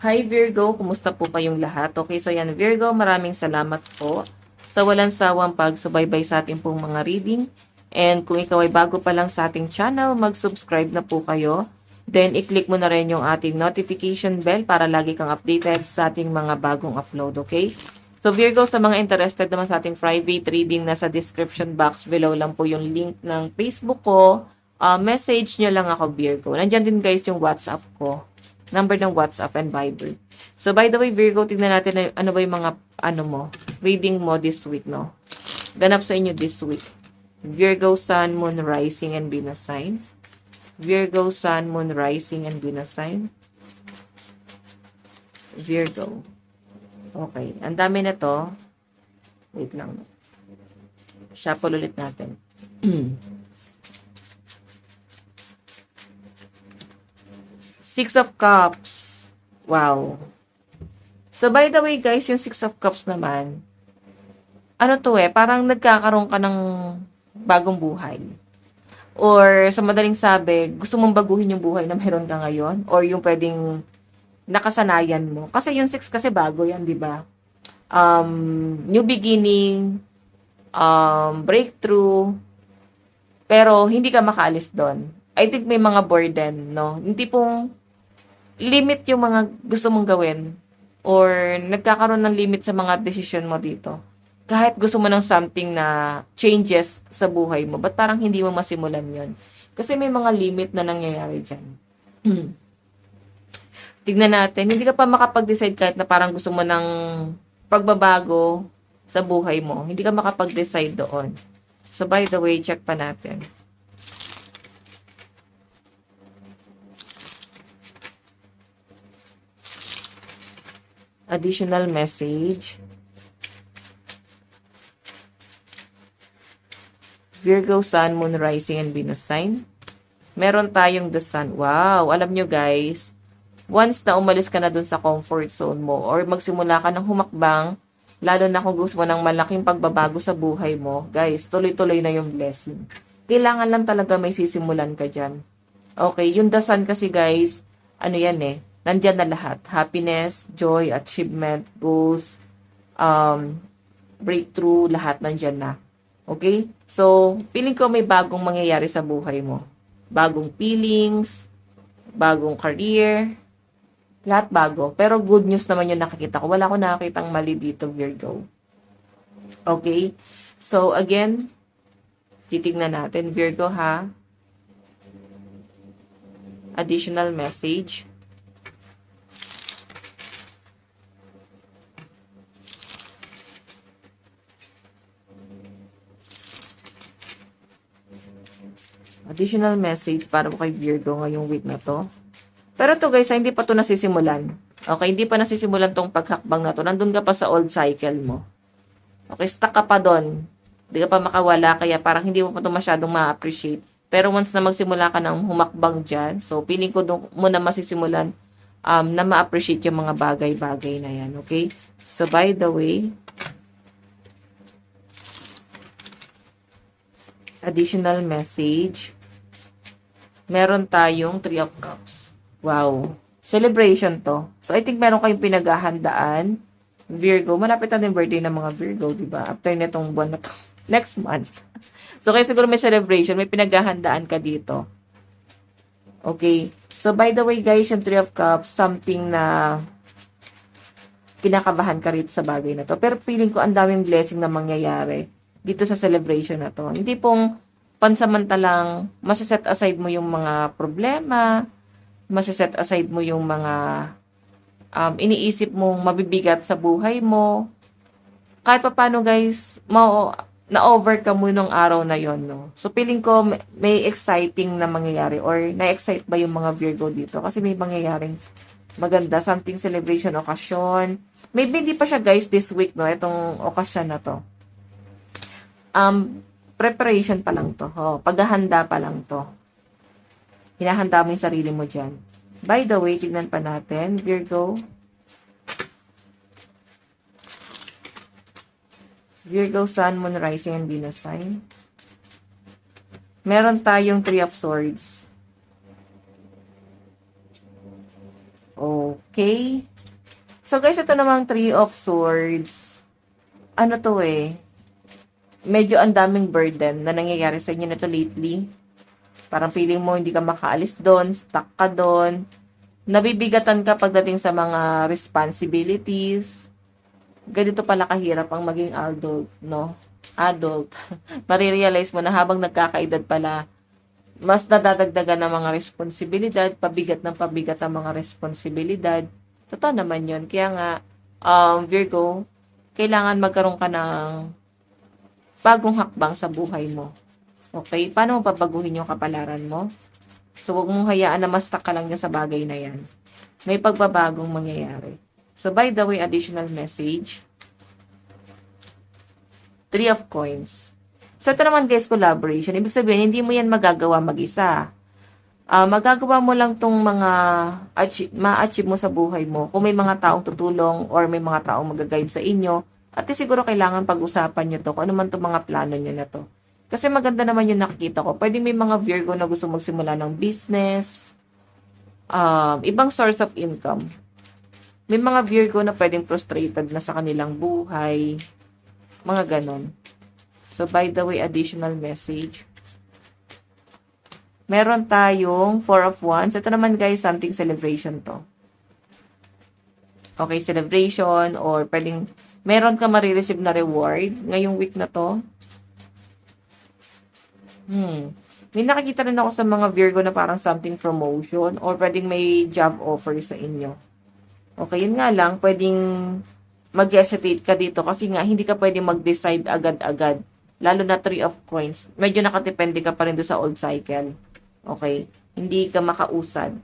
Hi Virgo, kumusta po kayong lahat? Okay, so yan Virgo, maraming salamat po sa walang sawang pagsubaybay sa ating pong mga reading. And kung ikaw ay bago pa lang sa ating channel, mag-subscribe na po kayo. Then, i-click mo na rin yung ating notification bell para lagi kang updated sa ating mga bagong upload, okay? So Virgo, sa mga interested naman sa ating private reading, nasa description box below lang po yung link ng Facebook ko. Message nyo lang ako Virgo. Nandyan din guys yung WhatsApp ko. Number ng WhatsApp and Viber. So, by the way, Virgo, tignan natin na, ano ba yung mga, reading mo this week, no? Ganap sa inyo this week. Virgo, Sun, Moon, Rising, and Venus sign. Virgo, Sun, Moon, Rising, and Venus sign. Virgo. Okay. Ang dami na to. Wait lang. Shuffle ulit natin. Six of Cups. Wow. So, by the way, guys, yung Six of Cups naman, ano to parang nagkakaroon ka ng bagong buhay. Or, sa madaling sabi, gusto mong baguhin yung buhay na meron ka ngayon, or yung pwedeng nakasanayan mo. Kasi yung six kasi bago yan, di ba? New beginning, breakthrough, pero hindi ka makaalis doon. I think may mga burden, no? Hindi pong limit yung mga gusto mong gawin or nagkakaroon ng limit sa mga desisyon mo dito. Kahit gusto mo ng something na changes sa buhay mo, ba't parang hindi mo masimulan yon? Kasi may mga limit na nangyayari dyan. Tignan natin, hindi ka pa makapag-decide kahit na parang gusto mo ng pagbabago sa buhay mo. Hindi ka makapag-decide doon. So, by the way, check pa natin. Additional message. Virgo, Sun, Moon, Rising, and Venus sign. Meron tayong the Sun. Wow! Alam nyo guys, once na umalis ka na dun sa comfort zone mo or magsimula ka ng humakbang, lalo na kung gusto mo ng malaking pagbabago sa buhay mo, guys, tuloy-tuloy na yung blessing. Kailangan lang talaga may sisimulan ka dyan. Okay, yung the Sun kasi guys, ano yan nandyan na lahat. Happiness, joy, achievement, goals, breakthrough, lahat nandyan na. Okay? So, feeling ko may bagong mangyayari sa buhay mo. Bagong feelings, bagong career, lahat bago. Pero good news naman yung nakikita ko. Wala ko nakakitang mali dito, Virgo. Okay? So, again, titignan natin, Virgo, ha? Additional message. Additional message para po kay Virgo ngayong week na to. Pero to guys, hindi pa to nasisimulan. Okay, hindi pa nasisimulan tong paghakbang na to. Nandun ka pa sa old cycle mo. Okay, stuck ka pa doon. Hindi ka pa makawala, kaya parang hindi mo pa to masyadong ma-appreciate. Pero once na magsimula ka ng humakbang dyan, so feeling ko doon mo na masisimulan na ma-appreciate yung mga bagay-bagay na yan. Okay? So by the way, additional message. Meron tayong Three of Cups. Wow. Celebration to. So, I think meron kayong pinaghahandaan. Virgo. Malapit na din birthday ng mga Virgo, diba? After netong buwan na to. Next month. So, kaya siguro may celebration. May pinaghahandaan ka dito. Okay. So, by the way, guys, yung Three of Cups, something na kinakabahan ka rito sa bagay na to. Pero feeling ko ang daming blessing na mangyayari dito sa celebration na to. Hindi pong pansamantalang masiset aside mo yung mga problema, masiset aside mo yung mga iniisip mong mabibigat sa buhay mo. Kahit pa paano guys, na-overcome mo nung araw na yon, no? So, feeling ko may exciting na mangyayari or na-excite ba yung mga Virgo dito? Kasi may mangyayaring maganda, something celebration, okasyon. Maybe hindi pa siya guys this week, no? Itong okasyon na to. Preparation pa lang to. Paghahanda pa lang to. Hinahanda mo yung sarili mo dyan. By the way, tignan pa natin. Virgo. Virgo, Sun, Moon, Rising, and Venus sign. Meron tayong Three of Swords. Okay. So guys, ito namang Three of Swords. Ano to eh? Medyo ang daming burden na nangyayari sa inyo nito lately. Parang feeling mo hindi ka makaalis doon, stuck ka doon. Nabibigatan ka pagdating sa mga responsibilities. Ganito pala kahirap ang maging adult, no? Adult. Marirealize mo na habang nagkakaedad pala, mas nadadagdagan ng mga responsibilidad, pabigat ng pabigat ang mga responsibilidad. Totoo naman yun. Kaya nga, Virgo, kailangan magkaroon ka ng bagong hakbang sa buhay mo. Okay? Paano mo pabaguhin yung kapalaran mo? So, huwag mong hayaan na ma-stuck ka lang sa bagay na yan. May pagbabagong mangyayari. So, by the way, additional message. Three of Coins. So, ito naman guys, collaboration. Ibig sabihin, hindi mo yan magagawa mag-isa. Magagawa mo lang tong mga ma-achieve mo sa buhay mo. Kung may mga taong tutulong or may mga taong mag-guide sa inyo, at siguro kailangan pag-usapan nyo to kung ano man itong mga plano nyo na to. Kasi maganda naman yung nakikita ko. Pwede may mga Virgo na gusto magsimula ng business, ibang source of income. May mga Virgo na pwedeng frustrated na sa kanilang buhay, mga ganon. So, by the way, additional message. Meron tayong Four of Wands. Ito naman guys, something celebration to. Okay, celebration or pwedeng meron ka marireceive na reward ngayong week na to. May nakikita rin ako sa mga Virgo na parang something promotion or pwedeng may job offer sa inyo. Okay, yun nga lang, pwedeng mag-hesitate ka dito kasi nga hindi ka pwedeng mag-decide agad-agad. Lalo na Three of Coins. Medyo nakatipende ka pa rin doon sa old cycle. Okay? Hindi ka makausad.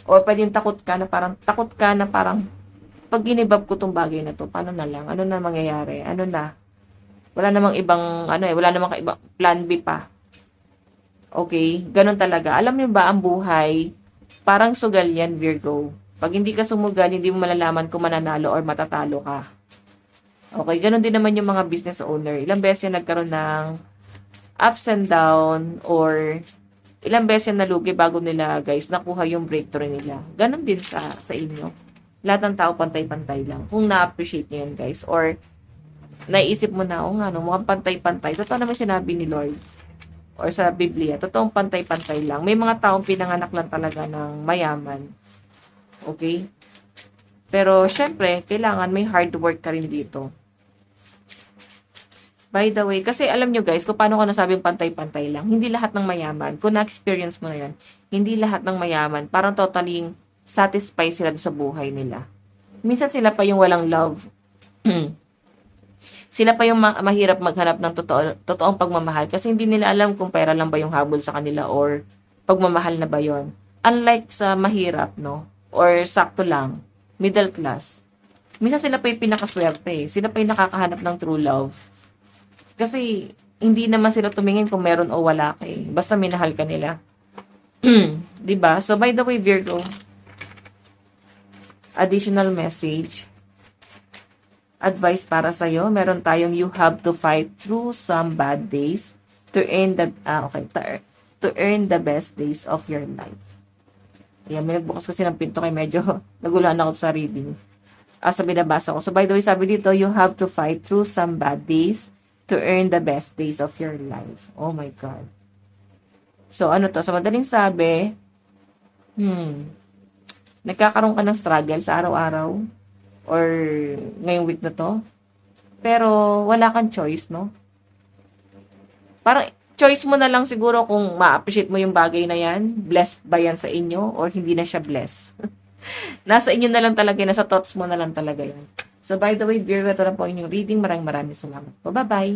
Or pwedeng takot ka na parang pag ginibab ko tong bagay na to, paano na lang? Ano na mangyayari? Ano na? Wala namang ibang, wala namang ibang plan B pa. Okay? Ganun talaga. Alam niyo ba, ang buhay, parang sugal yan, Virgo. Pag hindi ka sumugal, hindi mo malalaman kung mananalo or matatalo ka. Okay? Ganun din naman yung mga business owner. Ilang beses yung nagkaroon ng ups and down or ilang beses yung nalugi bago nila, guys, nakuha yung breakthrough nila. Ganun din sa inyo. Lahat ng tao pantay-pantay lang. Kung na-appreciate nyo yun, guys. Or naisip mo na, mukhang pantay-pantay. Totoo naman sinabi ni Lord or sa Biblia, totoong pantay-pantay lang. May mga taong pinanganak lang talaga ng mayaman. Okay? Pero, syempre, kailangan may hard work ka rin dito. By the way, kasi alam nyo guys, kung paano ko nasabing pantay-pantay lang, hindi lahat ng mayaman, kung na-experience mo na yan, hindi lahat ng mayaman, parang totally satisfied sila sa buhay nila. Minsan sila pa yung walang love. Sila pa yung mahirap maghanap ng totoong pagmamahal kasi hindi nila alam kung pera lang ba yung habol sa kanila or pagmamahal na ba yon. Unlike sa mahirap, no? Or sakto lang, middle class. Minsan sila pa yung pinakaswerte. Sila pa yung nakakahanap ng true love. Kasi hindi naman sila tumingin kung meron o wala ka eh. Basta minahal ka nila. 'Di ba? So by the way, Virgo, additional message. Advice para sa iyo, meron tayong you have to fight through some bad days to earn to earn the best days of your life. Ayan, may nagbukas kasi ng pinto kay medyo nagulaan ako sa reading. Sa binabasa ko. So by the way, sabi dito, you have to fight through some bad days to earn the best days of your life. Oh my God. So ano to? Sa madaling sabi, nagkakaroon ka ng struggle sa araw-araw or ngayong week na to. Pero wala kang choice, no? Parang choice mo na lang siguro kung ma-appreciate mo yung bagay na yan. Blessed ba yan sa inyo or hindi na siya blessed? Nasa inyo na lang talaga, nasa thoughts mo na lang talaga yan. So by the way, Virgo, ito na po inyong reading. Maraming salamat po. Bye-bye!